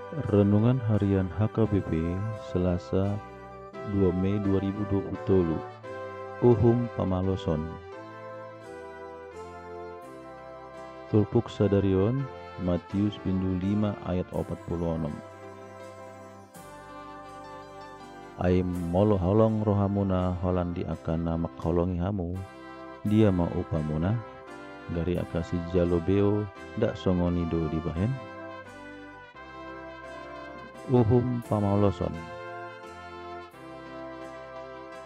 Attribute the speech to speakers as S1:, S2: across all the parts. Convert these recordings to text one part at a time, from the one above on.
S1: Renungan Harian HKBP Selasa 2 Mei 2020. Uhum pamaloson. Tulpuk sadarion Matius pindu 5 ayat 46. Ai molo holong rohamuna holandi akana makholongi hamu, dia mau upamuna gari akasi jalobeo dak songoni do dibahen. Uhum pamaloson.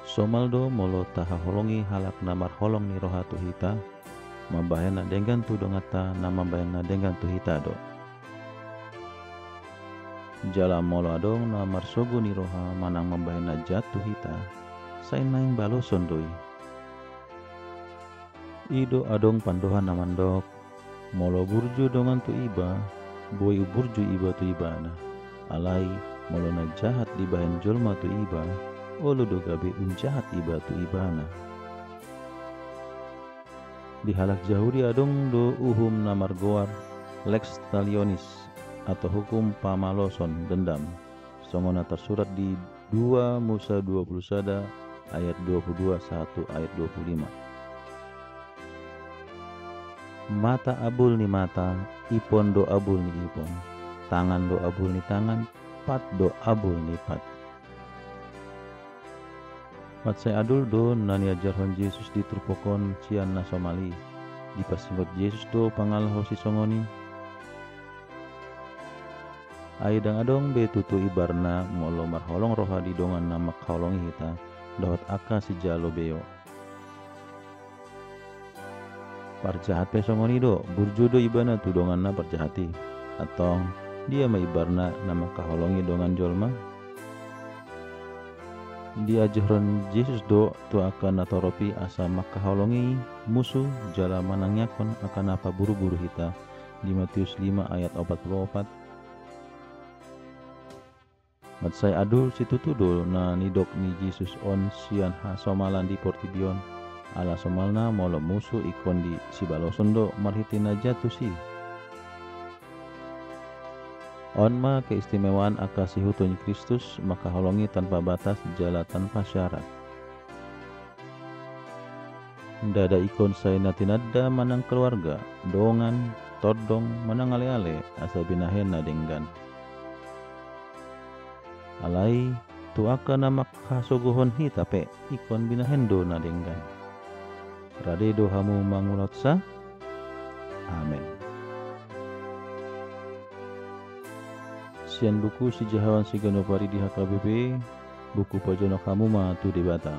S1: Somaldo molo taha holongi halak namar holong ni roha tuhita, mambayana dengan tu dongata na mambayana dengan tuhita do. Jala molo adong namar sogo ni roha manang mambayana jatuh hita, sain naing baloson doi. Ido adong pandohan namandok, molo burju dongan tu iba, boi burju iba tu ibana. Alai molo na jahat dibahen jolma tu iba, olo do gabe unjahat iba tu ibana. Di halak Yahudi adong do uhum namar goar lex talionis atau hukum pamaloson dendam. Songona tersurat di 2 Musa 21 ayat 22 1 ayat 25. Mata abul ni mata, ipon do abul ni ipon, tangan do abul ni tangan, pat do abul ni pat. Mat saya adul do nani ajarhon Yesus di turpokon cian na Somali. Di pasingot Yesus do pangal hosi songoni. Aidang adong be tutu ibarna molo marholong roha di dongan na makholongi hita dawat aka si jalo beo. Parjahat pe songoni do burju do ibana tu dongan na parjahati. Atong dia ma ibarna na makaholongi dongan jolma. Dia jehron Yesus do tu akan natoropi asa makaholongi musuh jala manangyakon akan apa buru-buru hita di Matius 5 ayat 44. Matsay adul situ tudo na nidok ni Yesus on sian ha somalan di Portibion ala somalna molo musuh ikon di sibaloson do marhitina jatuh si. On ma keistimewaan akasi hutunya Kristus maka holongi tanpa batas jala tanpa syarat. Dada ikon saya natinada manang keluarga, dongan, todong, manang ale-ale asa binahen na denggan. Alai tuaka na makasogohon hita pe ikon binahen do na denggan. Rade do hamu mangulot sa? Amen. Sian buku si jahawan si ganopari di HKBP, buku pajono kamu ma tu debata.